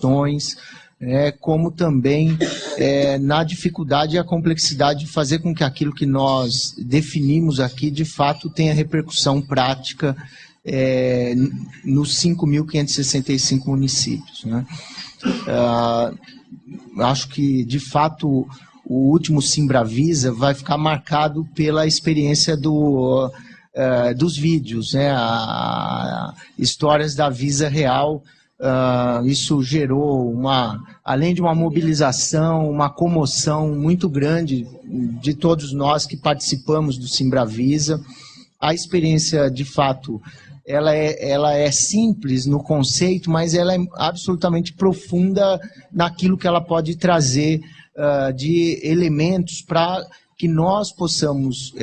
questões, como também na dificuldade e a complexidade de fazer com que aquilo que nós definimos aqui, de fato, tenha repercussão prática nos 5.565 municípios, né? Acho que, de fato, o último Simbravisa vai ficar marcado pela experiência dos vídeos, né? Histórias da Visa real. Isso gerou, além de uma mobilização, uma comoção muito grande de todos nós que participamos do Simbravisa. A experiência, de fato, ela é simples no conceito, mas ela é absolutamente profunda naquilo que ela pode trazer de elementos para que nós possamos,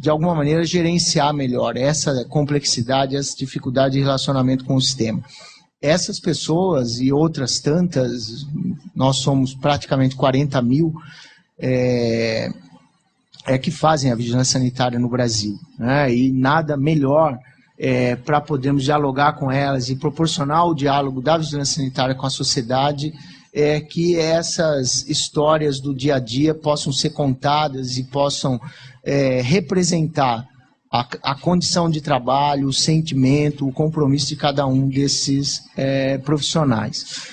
de alguma maneira, gerenciar melhor essa complexidade, essa dificuldade de relacionamento com o sistema. Essas pessoas e outras tantas, nós somos praticamente 40 mil, que fazem a vigilância sanitária no Brasil, né? E nada melhor para podermos dialogar com elas e proporcionar o diálogo da vigilância sanitária com a sociedade, que essas histórias do dia a dia possam ser contadas e possam representar a condição de trabalho, o sentimento, o compromisso de cada um desses profissionais.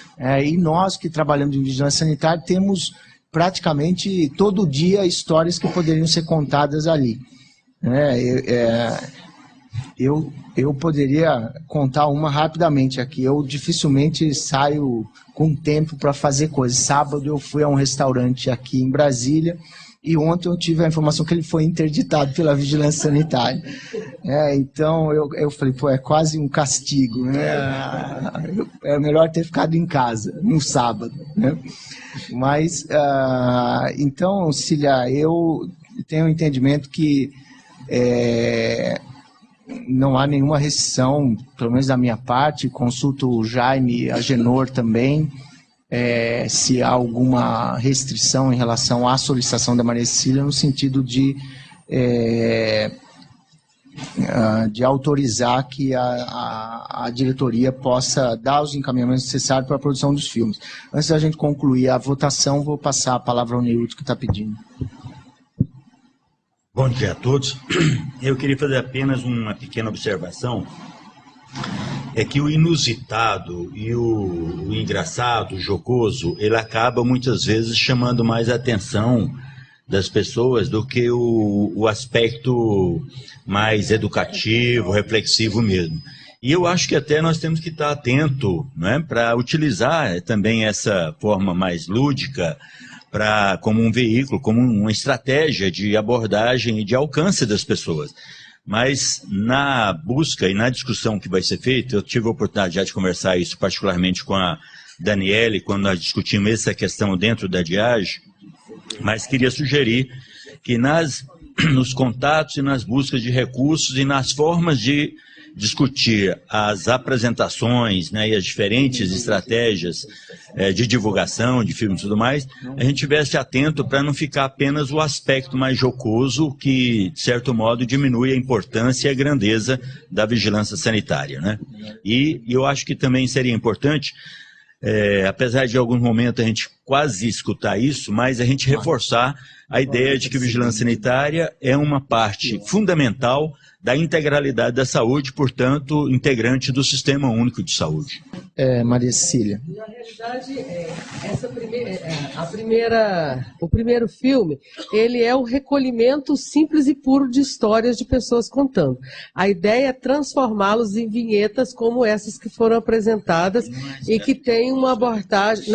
E nós que trabalhamos em vigilância sanitária temos praticamente todo dia histórias que poderiam ser contadas ali. Eu poderia contar uma rapidamente aqui. Eu dificilmente saio com tempo para fazer coisas. Sábado eu fui a um restaurante aqui em Brasília e ontem eu tive a informação que ele foi interditado pela vigilância sanitária. Então eu falei, é quase um castigo, né? É melhor ter ficado em casa no sábado, né? Mas, então, Cília, eu tenho um entendimento que não há nenhuma restrição, pelo menos da minha parte. Consulto o Jaime, a Genor também, se há alguma restrição em relação à solicitação da Maria Cecília, no sentido de autorizar que a diretoria possa dar os encaminhamentos necessários para a produção dos filmes. Antes da gente concluir a votação, vou passar a palavra ao Neilton, que está pedindo. Bom dia a todos. Eu queria fazer apenas uma pequena observação. É que o inusitado e o engraçado, o jocoso, ele acaba muitas vezes chamando mais a atenção das pessoas do que o aspecto mais educativo, reflexivo mesmo. E eu acho que até nós temos que estar atento, né, para utilizar também essa forma mais lúdica como um veículo, como uma estratégia de abordagem e de alcance das pessoas. Mas na busca e na discussão que vai ser feita, eu tive a oportunidade já de conversar isso particularmente com a Daniele, quando nós discutimos essa questão dentro da DIAGE, mas queria sugerir que nos contatos e nas buscas de recursos e nas formas de discutir as apresentações, né, e as diferentes estratégias de divulgação de filmes e tudo mais, a gente estivesse atento para não ficar apenas o aspecto mais jocoso que, de certo modo, diminui a importância e a grandeza da vigilância sanitária, né? E eu acho que também seria importante, apesar de em alguns momentos a gente quase escutar isso, mas a gente reforçar a ideia de que vigilância sanitária é uma parte fundamental da integralidade da saúde, portanto, integrante do Sistema Único de Saúde. Maria Cecília. Na realidade, o primeiro filme, ele é o recolhimento simples e puro de histórias de pessoas contando. A ideia é transformá-los em vinhetas como essas que foram apresentadas e que tem uma abordagem,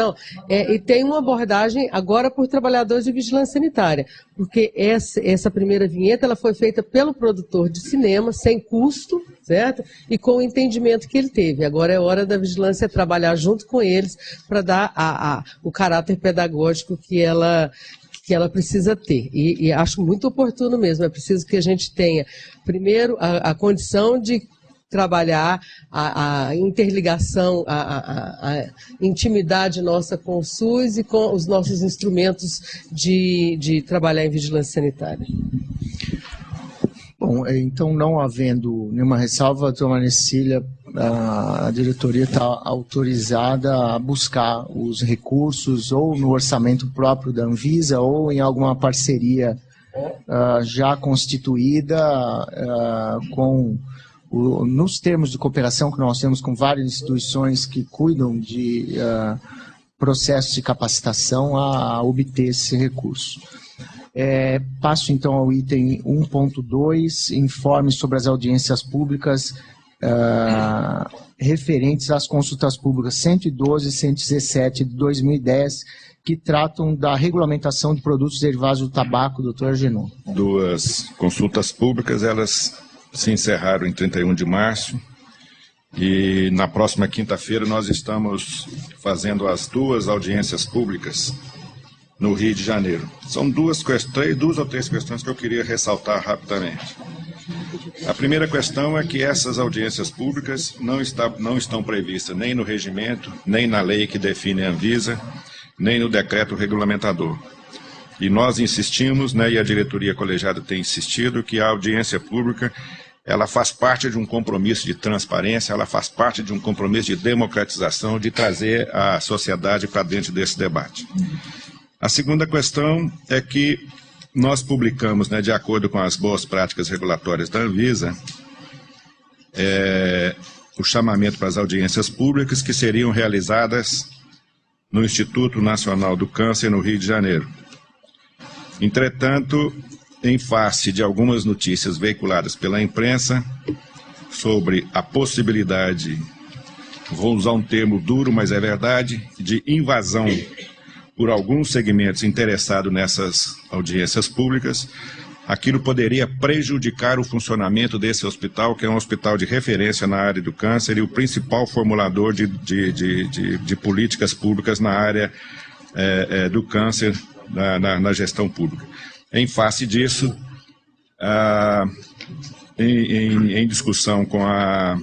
e tem uma abordagem agora por trabalhadores de vigilância sanitária, porque essa primeira vinheta ela foi feita pelo produtor de cinema, sem custo, certo? E com o entendimento que ele teve. Agora é hora da vigilância trabalhar junto com eles para dar o caráter pedagógico que ela precisa ter. E acho muito oportuno mesmo. É preciso que a gente tenha, primeiro, a condição de trabalhar a interligação, a intimidade nossa com o SUS e com os nossos instrumentos de trabalhar em vigilância sanitária. Bom, então, não havendo nenhuma ressalva, a doutora Maria Cecília a diretoria está autorizada a buscar os recursos ou no orçamento próprio da Anvisa ou em alguma parceria já constituída nos termos de cooperação que nós temos com várias instituições que cuidam de processos de capacitação a obter esse recurso. Passo então ao item 1.2, informe sobre as audiências públicas referentes às consultas públicas 112 e 117 de 2010, que tratam da regulamentação de produtos derivados do tabaco, doutor Agenor. Duas consultas públicas, elas se encerraram em 31 de março e na próxima quinta-feira nós estamos fazendo as duas audiências públicas no Rio de Janeiro. São duas ou três questões que eu queria ressaltar rapidamente. A primeira questão é que essas audiências públicas não estão previstas nem no regimento, nem na lei que define a Anvisa, nem no decreto regulamentador. E nós insistimos, e a diretoria colegiada tem insistido, que a audiência pública ela faz parte de um compromisso de transparência, ela faz parte de um compromisso de democratização, de trazer a sociedade para dentro desse debate. A segunda questão é que nós publicamos, de acordo com as boas práticas regulatórias da Anvisa, o chamamento para as audiências públicas que seriam realizadas no Instituto Nacional do Câncer, no Rio de Janeiro. Entretanto, em face de algumas notícias veiculadas pela imprensa sobre a possibilidade, vou usar um termo duro, mas é verdade, de invasão por alguns segmentos interessados nessas audiências públicas, aquilo poderia prejudicar o funcionamento desse hospital, que é um hospital de referência na área do câncer e o principal formulador de políticas públicas na área do câncer na gestão pública. Em face disso, em discussão com a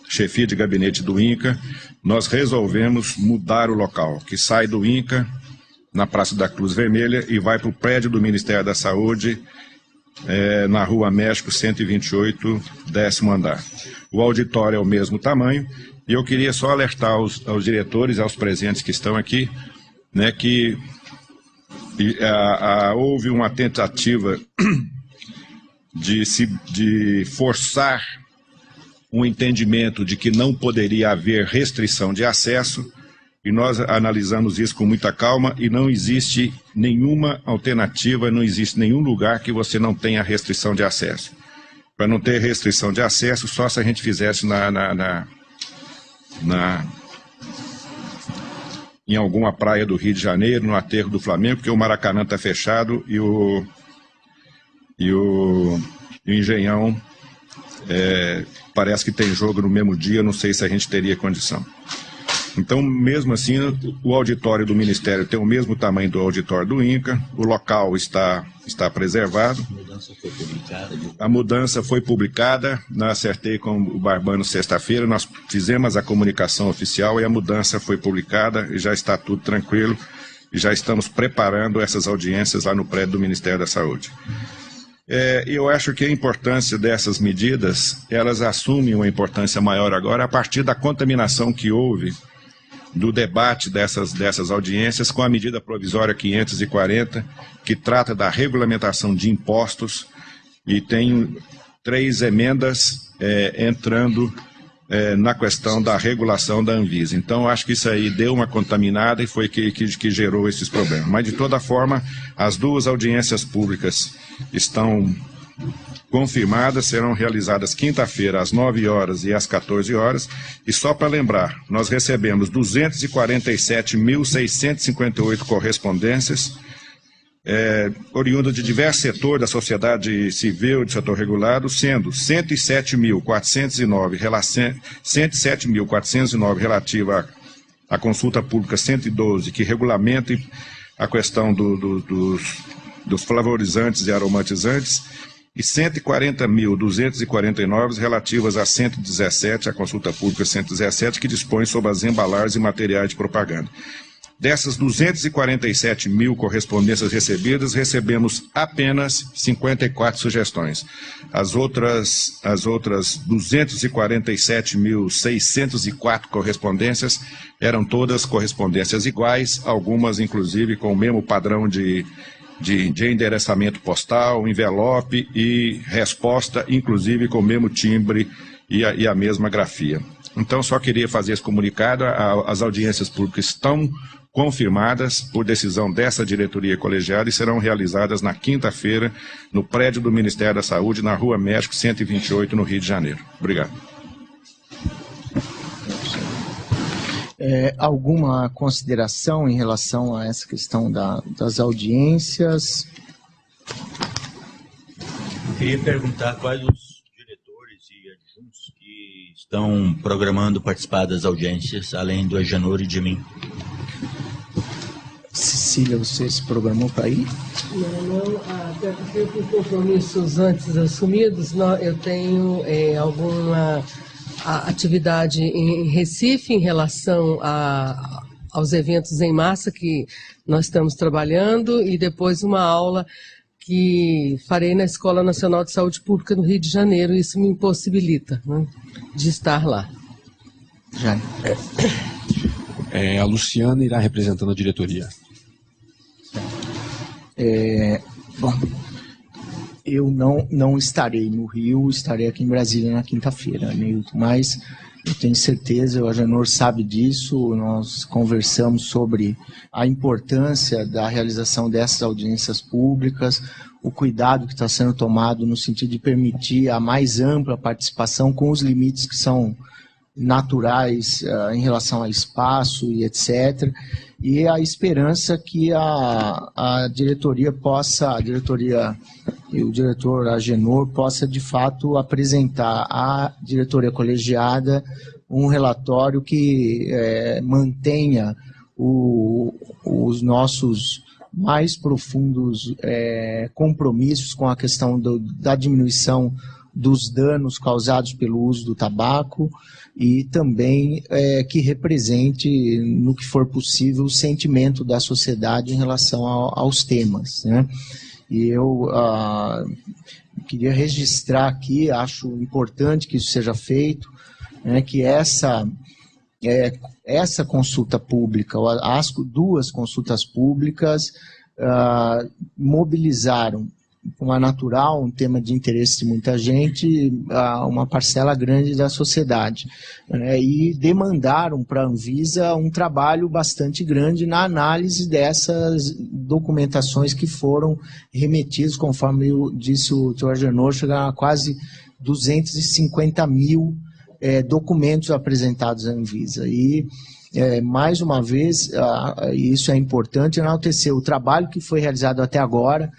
chefia de gabinete do INCA, nós resolvemos mudar o local, que sai do INCA, na Praça da Cruz Vermelha, e vai para o prédio do Ministério da Saúde, na Rua México 128, 10º andar. O auditório é o mesmo tamanho, e eu queria só alertar aos diretores, aos presentes que estão aqui, que houve uma tentativa de forçar um entendimento de que não poderia haver restrição de acesso, e nós analisamos isso com muita calma e não existe nenhuma alternativa, não existe nenhum lugar que você não tenha restrição de acesso. Para não ter restrição de acesso, só se a gente fizesse em alguma praia do Rio de Janeiro, no aterro do Flamengo, porque o Maracanã está fechado e o Engenhão parece que tem jogo no mesmo dia, não sei se a gente teria condição. Então, mesmo assim, o auditório do Ministério tem o mesmo tamanho do auditório do INCA, o local está preservado. A mudança foi publicada, acertei com o Barbano sexta-feira, nós fizemos a comunicação oficial e a mudança foi publicada e já está tudo tranquilo e já estamos preparando essas audiências lá no prédio do Ministério da Saúde. Eu acho que a importância dessas medidas, elas assumem uma importância maior agora a partir da contaminação que houve do debate dessas audiências com a medida provisória 540, que trata da regulamentação de impostos, e tem 3 emendas entrando na questão da regulação da Anvisa. Então, acho que isso aí deu uma contaminada e foi que gerou esses problemas. Mas, de toda forma, as duas audiências públicas estão confirmadas, serão realizadas quinta-feira às 9 horas e às 14 horas. E só para lembrar, nós recebemos 247.658 correspondências, oriundas de diversos setores da sociedade civil e do setor regulado, sendo 107.409 relativa à consulta pública 112, que regulamenta a questão dos flavorizantes e aromatizantes, e 140.249 relativas a 117, a consulta pública 117, que dispõe sobre as embalagens e materiais de propaganda. Dessas 247 mil correspondências recebidas, recebemos apenas 54 sugestões. As outras 247.604 correspondências eram todas correspondências iguais, algumas inclusive com o mesmo padrão de endereçamento postal, envelope e resposta, inclusive com o mesmo timbre e a mesma grafia. Então, só queria fazer esse comunicado. As audiências públicas estão confirmadas por decisão dessa diretoria colegiada e serão realizadas na quinta-feira no prédio do Ministério da Saúde, na Rua México 128, no Rio de Janeiro. Obrigado. Alguma consideração em relação a essa questão das audiências? Eu queria perguntar quais os diretores e adjuntos que estão programando participar das audiências, além do Agenor e de mim. Cecília, você se programou para ir? Não, até porque eu tenho compromissos antes assumidos. Eu tenho alguma atividade em Recife em relação aos eventos em massa que nós estamos trabalhando e depois uma aula que farei na Escola Nacional de Saúde Pública no Rio de Janeiro. Isso me impossibilita, né, de estar lá. Já. A Luciana irá representando a diretoria. Bom, eu não estarei no Rio, estarei aqui em Brasília na quinta-feira, Neilton, mas eu tenho certeza, o Agenor sabe disso, nós conversamos sobre a importância da realização dessas audiências públicas, o cuidado que está sendo tomado no sentido de permitir a mais ampla participação com os limites que são naturais em relação a espaço e etc. E a esperança que a diretoria e o diretor Agenor possa de fato apresentar à diretoria colegiada um relatório que mantenha os nossos mais profundos compromissos com a questão da diminuição dos danos causados pelo uso do tabaco e também que represente, no que for possível, o sentimento da sociedade em relação aos temas, né? E eu queria registrar aqui, acho importante que isso seja feito, né, que essa consulta pública, as duas consultas públicas mobilizaram, como é natural, um tema de interesse de muita gente, uma parcela grande da sociedade, né, e demandaram para a Anvisa um trabalho bastante grande na análise dessas documentações que foram remetidas, conforme disse o Dr. Agenor, chegaram a quase 250 mil documentos apresentados à Anvisa. E, mais uma vez, isso é importante, enaltecer o trabalho que foi realizado até agora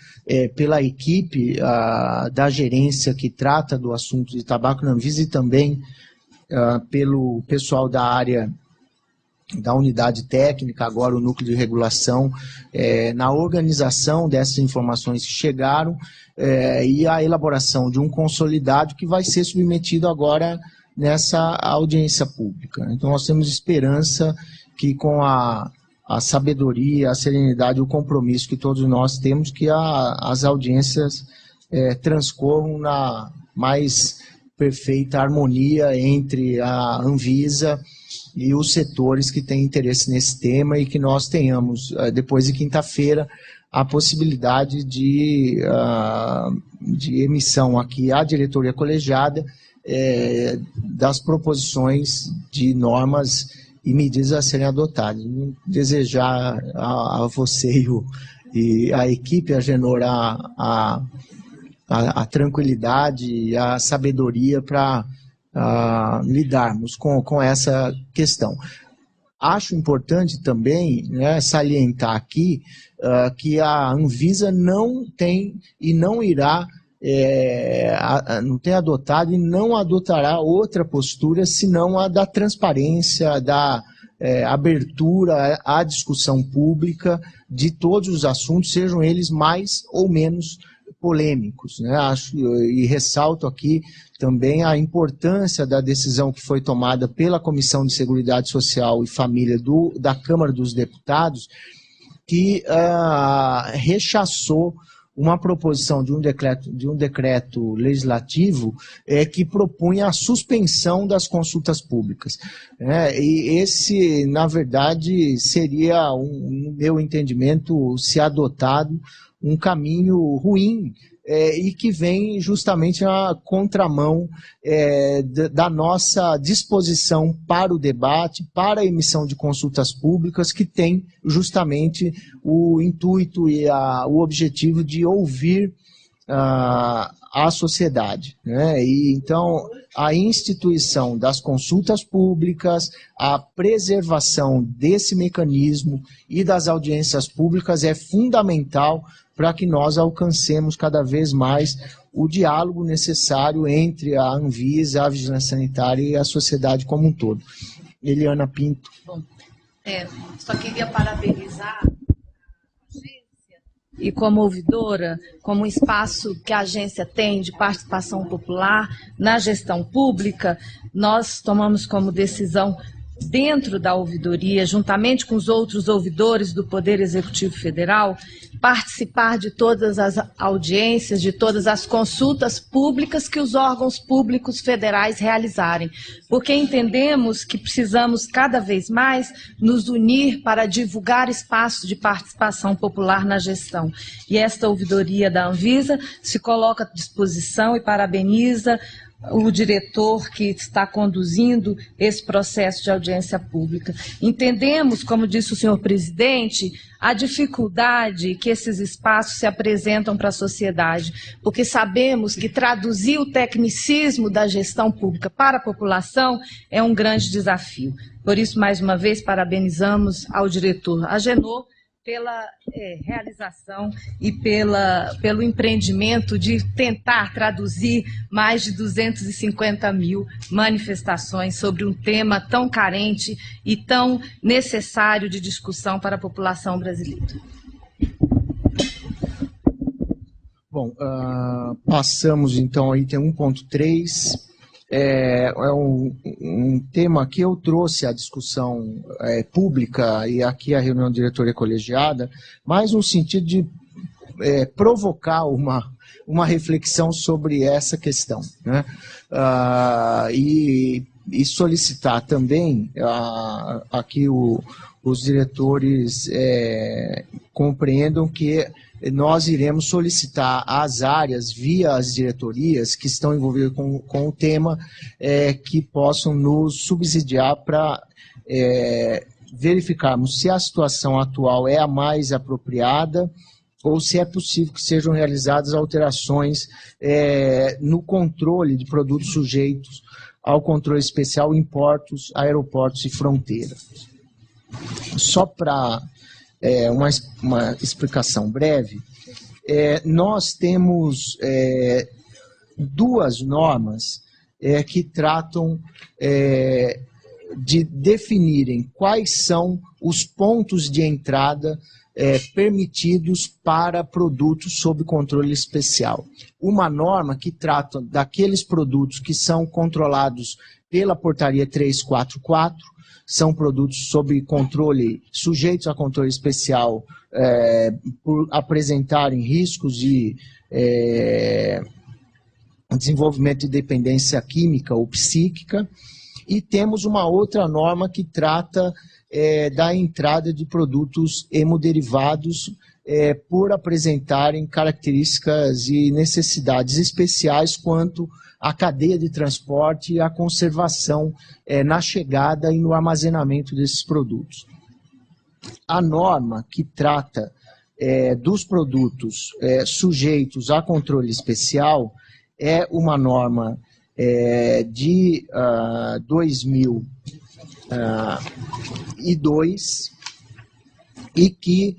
pela equipe da gerência que trata do assunto de tabaco na Anvisa e também pelo pessoal da área da unidade técnica, agora o núcleo de regulação, na organização dessas informações que chegaram e a elaboração de um consolidado que vai ser submetido agora nessa audiência pública. Então nós temos esperança que com a sabedoria, a serenidade e o compromisso que todos nós temos, que as audiências transcorram na mais perfeita harmonia entre a Anvisa e os setores que têm interesse nesse tema e que nós tenhamos, depois de quinta-feira, a possibilidade de emissão aqui à diretoria colegiada das proposições de normas e medidas a serem adotadas. Desejar a você e a equipe Agenor a tranquilidade e a sabedoria para lidarmos com essa questão. Acho importante também, né, salientar aqui que a Anvisa não tem e não irá não tem adotado e não adotará outra postura senão a da transparência, da abertura à discussão pública de todos os assuntos, sejam eles mais ou menos polêmicos, né? Acho, e ressalto aqui também a importância da decisão que foi tomada pela Comissão de Seguridade Social e Família da Câmara dos Deputados, que rechaçou uma proposição de um decreto legislativo que propunha a suspensão das consultas públicas. E esse, na verdade, seria, no meu entendimento, se adotado, um caminho ruim e que vem justamente na contramão da nossa disposição para o debate, para a emissão de consultas públicas, que tem justamente o intuito e o objetivo de ouvir a sociedade, né? E então a instituição das consultas públicas, a preservação desse mecanismo e das audiências públicas é fundamental para que nós alcancemos cada vez mais o diálogo necessário entre a Anvisa, a Vigilância Sanitária e a sociedade como um todo. Eliana Pinto. Bom, só queria parabenizar a agência e como ouvidora, como um espaço que a agência tem de participação popular na gestão pública, nós tomamos como decisão dentro da ouvidoria, juntamente com os outros ouvidores do Poder Executivo Federal, participar de todas as audiências, de todas as consultas públicas que os órgãos públicos federais realizarem, porque entendemos que precisamos cada vez mais nos unir para divulgar espaços de participação popular na gestão. E esta ouvidoria da Anvisa se coloca à disposição e parabeniza o diretor que está conduzindo esse processo de audiência pública. Entendemos, como disse o senhor presidente, a dificuldade que esses espaços se apresentam para a sociedade, porque sabemos que traduzir o tecnicismo da gestão pública para a população é um grande desafio. Por isso, mais uma vez, parabenizamos ao diretor Agenor pela realização e pelo empreendimento de tentar traduzir mais de 250 mil manifestações sobre um tema tão carente e tão necessário de discussão para a população brasileira. Bom, passamos então ao item 1.3. É um tema que eu trouxe à discussão pública e aqui a reunião de diretoria colegiada, mais no sentido de provocar uma reflexão sobre essa questão, né? E solicitar também aqui os diretores compreendam que nós iremos solicitar às áreas, via as diretorias que estão envolvidas com o tema, que possam nos subsidiar para verificarmos se a situação atual é a mais apropriada ou se é possível que sejam realizadas alterações no controle de produtos sujeitos ao controle especial em portos, aeroportos e fronteiras. Só para uma explicação breve, nós temos duas normas que tratam de definirem quais são os pontos de entrada permitidos para produtos sob controle especial. Uma norma que trata daqueles produtos que são controlados pela portaria 344, são produtos sob controle, sujeitos a controle especial por apresentarem riscos de desenvolvimento de dependência química ou psíquica, e temos uma outra norma que trata da entrada de produtos hemoderivados por apresentarem características e necessidades especiais quanto à cadeia de transporte e à conservação na chegada e no armazenamento desses produtos. A norma que trata dos produtos sujeitos a controle especial é uma norma de 2002 e que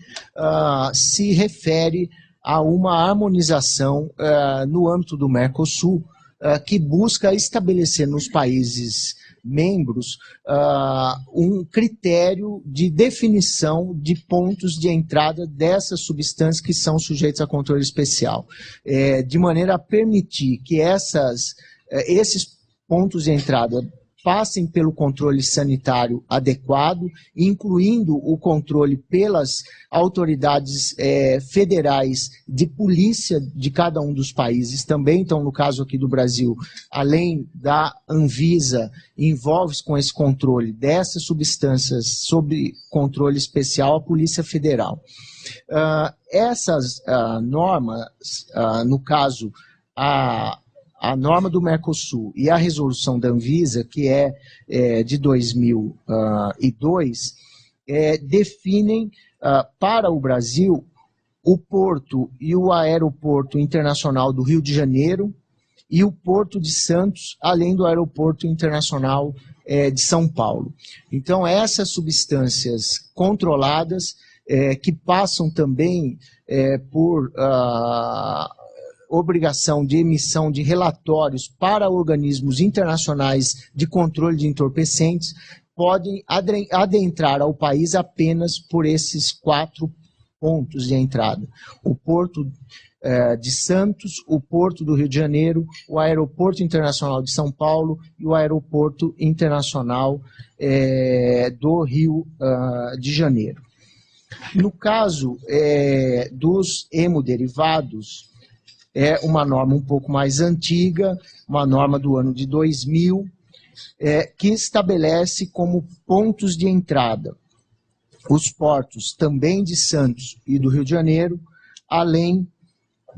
se refere a uma harmonização no âmbito do Mercosul, que busca estabelecer nos países membros um critério de definição de pontos de entrada dessas substâncias que são sujeitas a controle especial, de maneira a permitir que esses pontos de entrada passem pelo controle sanitário adequado, incluindo o controle pelas autoridades federais de polícia de cada um dos países também. Então, no caso aqui do Brasil, além da Anvisa, envolve-se com esse controle dessas substâncias sob controle especial a Polícia Federal. Essas normas, no caso, a norma do Mercosul e a resolução da Anvisa, que é de 2002, definem para o Brasil o porto e o aeroporto internacional do Rio de Janeiro e o porto de Santos, além do aeroporto internacional de São Paulo. Então, essas substâncias controladas, que passam também por obrigação de emissão de relatórios para organismos internacionais de controle de entorpecentes, podem adentrar ao país apenas por esses 4 pontos de entrada: o Porto de Santos, o Porto do Rio de Janeiro, o Aeroporto Internacional de São Paulo e o Aeroporto Internacional do Rio de Janeiro. No caso dos hemoderivados, é uma norma um pouco mais antiga, uma norma do ano de 2000, que estabelece como pontos de entrada os portos também de Santos e do Rio de Janeiro, além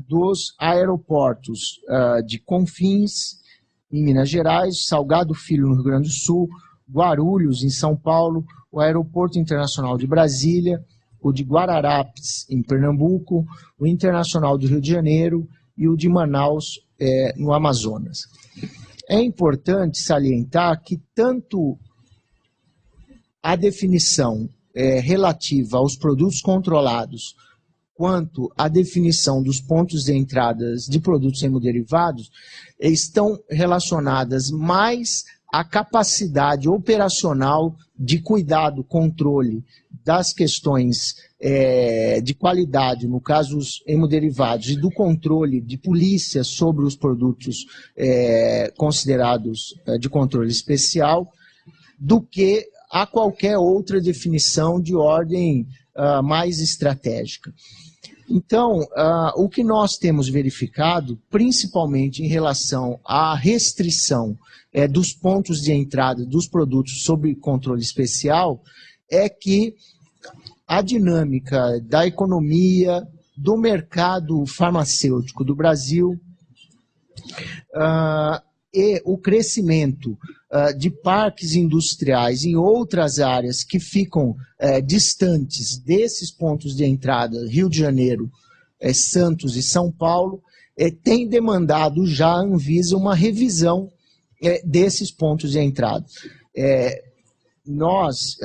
dos aeroportos de Confins, em Minas Gerais, Salgado Filho, no Rio Grande do Sul, Guarulhos, em São Paulo, o Aeroporto Internacional de Brasília, o de Guararapes, em Pernambuco, o Internacional do Rio de Janeiro e o de Manaus, no Amazonas. É importante salientar que tanto a definição relativa aos produtos controlados quanto a definição dos pontos de entrada de produtos hemoderivados estão relacionadas mais à capacidade operacional de cuidado, controle das questões de qualidade, no caso os hemoderivados, e do controle de polícia sobre os produtos considerados de controle especial, do que a qualquer outra definição de ordem mais estratégica. Então, o que nós temos verificado, principalmente em relação à restrição dos pontos de entrada dos produtos sob controle especial, é que a dinâmica da economia, do mercado farmacêutico do Brasil e o crescimento de parques industriais em outras áreas que ficam distantes desses pontos de entrada, Rio de Janeiro, Santos e São Paulo, tem demandado já a Anvisa uma revisão desses pontos de entrada. Nós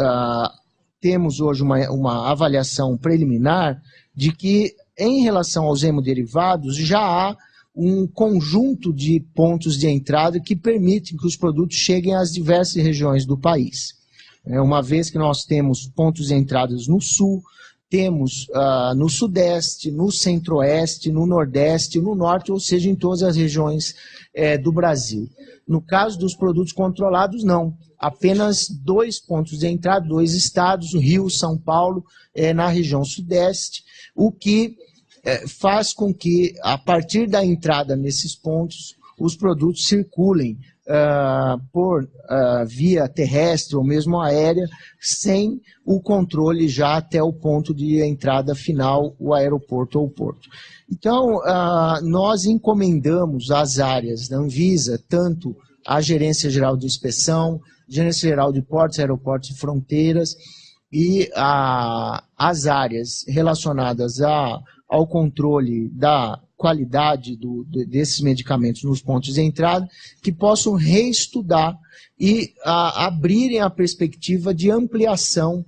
temos hoje uma avaliação preliminar de que, em relação aos hemoderivados, já há um conjunto de pontos de entrada que permitem que os produtos cheguem às diversas regiões do país. Uma vez que nós temos pontos de entrada no sul, temos no sudeste, no centro-oeste, no nordeste, no norte, ou seja, em todas as regiões do Brasil. No caso dos produtos controlados, não. Apenas 2 pontos de entrada, 2 estados, Rio, São Paulo, na região sudeste, o que faz com que, a partir da entrada nesses pontos, os produtos circulem por via terrestre ou mesmo aérea, sem o controle já até o ponto de entrada final, o aeroporto ou o porto. Então, nós encomendamos às áreas da Anvisa, tanto a Gerência Geral de Inspeção, Gerência Geral de Portos, Aeroportos e Fronteiras, e as áreas relacionadas ao controle da qualidade desses medicamentos nos pontos de entrada, que possam reestudar e abrirem a perspectiva de ampliação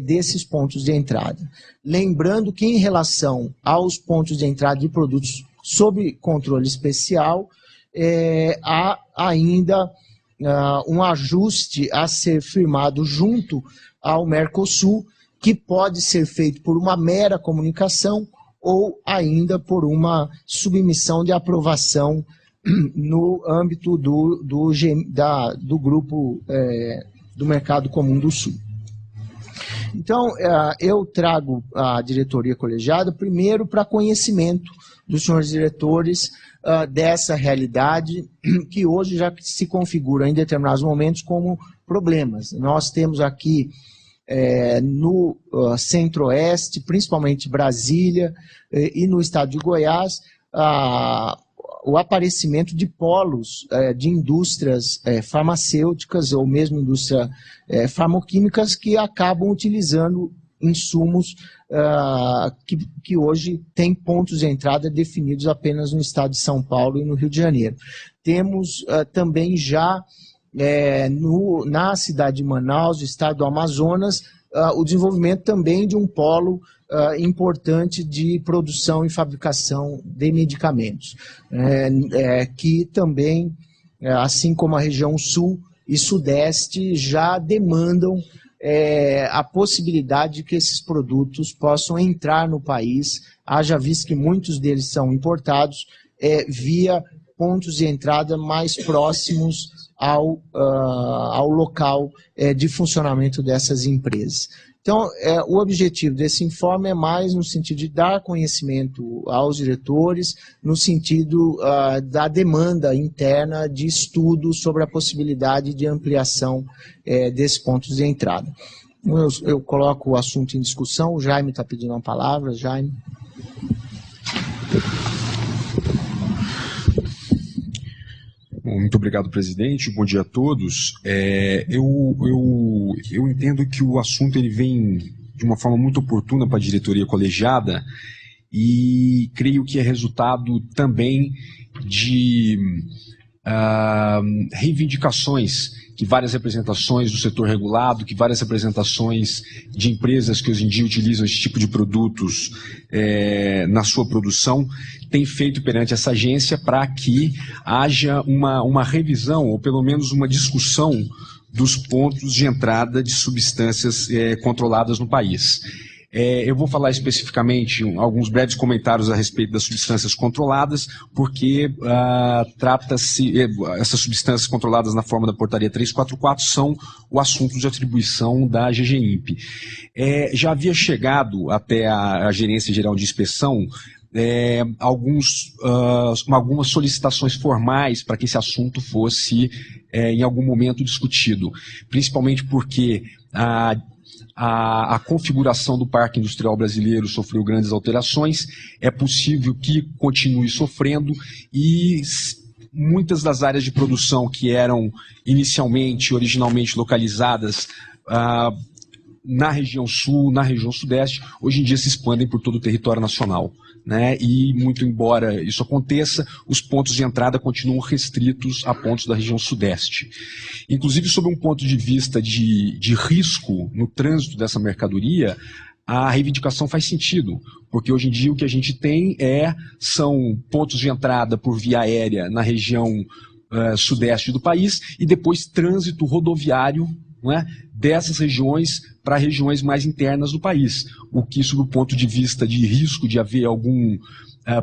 desses pontos de entrada. Lembrando que, em relação aos pontos de entrada de produtos sob controle especial, há ainda um ajuste a ser firmado junto ao Mercosul, que pode ser feito por uma mera comunicação ou ainda por uma submissão de aprovação no âmbito do grupo do Mercado Comum do Sul. Então, eu trago a diretoria colegiada, primeiro, para conhecimento dos senhores diretores dessa realidade que hoje já se configura em determinados momentos como problemas. Nós temos aqui no Centro-Oeste, principalmente Brasília e no estado de Goiás, o aparecimento de polos de indústrias farmacêuticas ou mesmo indústrias farmoquímicas que acabam utilizando insumos que hoje têm pontos de entrada definidos apenas no estado de São Paulo e no Rio de Janeiro. Temos também já na cidade de Manaus, no estado do Amazonas, o desenvolvimento também de um polo importante de produção e fabricação de medicamentos, que também, assim como a região sul e sudeste, já demandam a possibilidade de que esses produtos possam entrar no país, haja visto que muitos deles são importados, via pontos de entrada mais próximos ao local de funcionamento dessas empresas. Então, o objetivo desse informe é mais no sentido de dar conhecimento aos diretores, no sentido da demanda interna de estudo sobre a possibilidade de ampliação desses pontos de entrada. Eu coloco o assunto em discussão. O Jaime está pedindo uma palavra. Jaime. Muito obrigado, presidente. Bom dia a todos. Eu entendo que o assunto ele vem de uma forma muito oportuna para a diretoria colegiada e creio que é resultado também de reivindicações que várias representações do setor regulado, que várias representações de empresas que hoje em dia utilizam esse tipo de produtos na sua produção, têm feito perante essa agência para que haja uma revisão, ou pelo menos uma discussão dos pontos de entrada de substâncias controladas no país. Eu vou falar especificamente alguns breves comentários a respeito das substâncias controladas, porque essas substâncias controladas na forma da portaria 344 são o assunto de atribuição da GGIMP. Já havia chegado até a Gerência Geral de Inspeção algumas solicitações formais para que esse assunto fosse em algum momento discutido, principalmente porque a configuração do parque industrial brasileiro sofreu grandes alterações, é possível que continue sofrendo e muitas das áreas de produção que eram originalmente localizadas na região sul, na região sudeste, hoje em dia se expandem por todo o território nacional. E, muito embora isso aconteça, os pontos de entrada continuam restritos a pontos da região sudeste. Inclusive, sob um ponto de vista de risco no trânsito dessa mercadoria, a reivindicação faz sentido, porque hoje em dia o que a gente tem são pontos de entrada por via aérea na região sudeste do país e depois trânsito rodoviário, dessas regiões para regiões mais internas do país, o que, sob o ponto de vista de risco de haver algum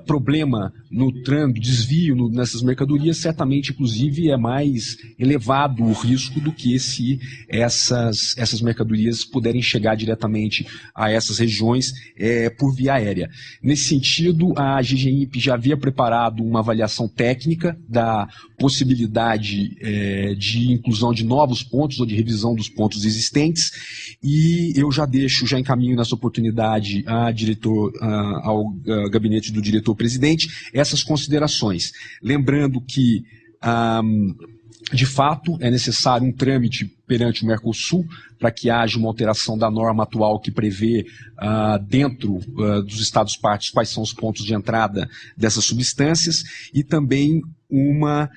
problema no trânsito, desvio nessas mercadorias, certamente, inclusive, é mais elevado o risco do que se essas mercadorias puderem chegar diretamente a essas regiões por via aérea. Nesse sentido, a GGIMP já havia preparado uma avaliação técnica da possibilidade de inclusão de novos pontos ou de revisão dos pontos existentes, e eu já encaminho nessa oportunidade ao gabinete do diretor-presidente essas considerações. Lembrando que, de fato, é necessário um trâmite perante o Mercosul para que haja uma alteração da norma atual que prevê dentro dos Estados-partes quais são os pontos de entrada dessas substâncias e também uma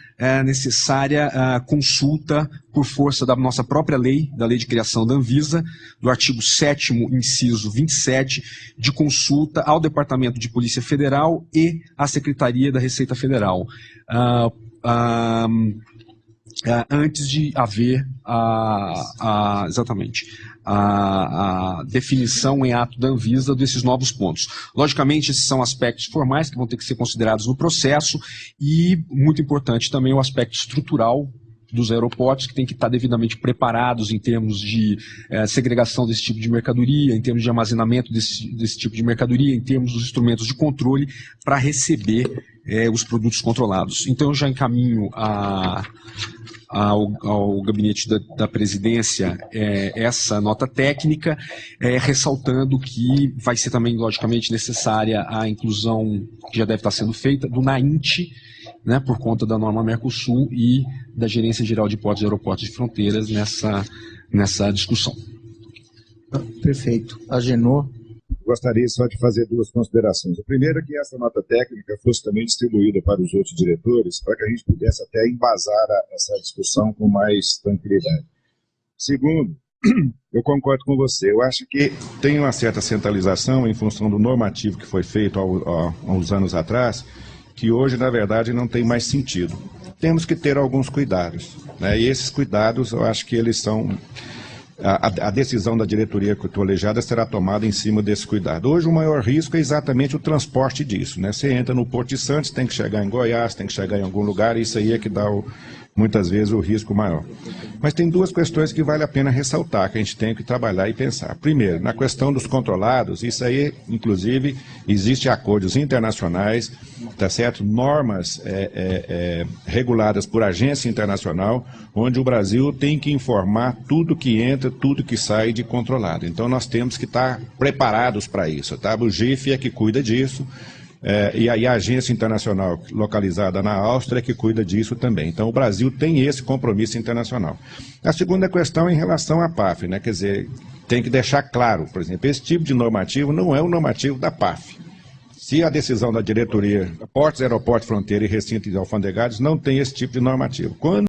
necessária consulta por força da nossa própria lei, da Lei de Criação da Anvisa, do artigo 7º, inciso 27, de consulta ao Departamento de Polícia Federal e à Secretaria da Receita Federal. antes de haver exatamente a definição em ato da Anvisa desses novos pontos. Logicamente, esses são aspectos formais que vão ter que ser considerados no processo e, muito importante também, o aspecto estrutural dos aeroportos, que tem que estar devidamente preparados em termos de segregação desse tipo de mercadoria, em termos de armazenamento desse tipo de mercadoria, em termos dos instrumentos de controle para receber os produtos controlados. Então, eu já encaminho ao gabinete da presidência essa nota técnica, ressaltando que vai ser também, logicamente, necessária a inclusão, que já deve estar sendo feita, do NAINT, né, por conta da norma Mercosul e da Gerência Geral de Portos e Aeroportos de Fronteiras nessa discussão. Perfeito. Agenor. Gostaria só de fazer duas considerações. A primeira é que essa nota técnica fosse também distribuída para os outros diretores, para que a gente pudesse até embasar essa discussão com mais tranquilidade. Segundo, eu concordo com você. Eu acho que tem uma certa centralização em função do normativo que foi feito há uns anos atrás, que hoje, na verdade, não tem mais sentido. Temos que ter alguns cuidados, né? E esses cuidados, eu acho que eles são... A decisão da diretoria colegiada será tomada em cima desse cuidado. Hoje o maior risco é exatamente o transporte disso, né? Você entra no Porto de Santos, tem que chegar em Goiás, tem que chegar em algum lugar, e isso aí é que dá muitas vezes o risco maior. Mas tem duas questões que vale a pena ressaltar, que a gente tem que trabalhar e pensar. Primeiro, na questão dos controlados, isso aí, inclusive, existe acordos internacionais, tá certo? Normas reguladas por agência internacional, onde o Brasil tem que informar tudo que entra, tudo que sai de controlado. Então nós temos que estar preparados para isso, tá? O GIF é que cuida disso, e aí a agência internacional localizada na Áustria é que cuida disso também. Então o Brasil tem esse compromisso internacional. A segunda questão é em relação à PAF, né? Quer dizer, tem que deixar claro, por exemplo, esse tipo de normativo não é o normativo da PAF. Se a decisão da diretoria, portos, aeroportos, fronteira e recintos alfandegários não tem esse tipo de normativo. Quando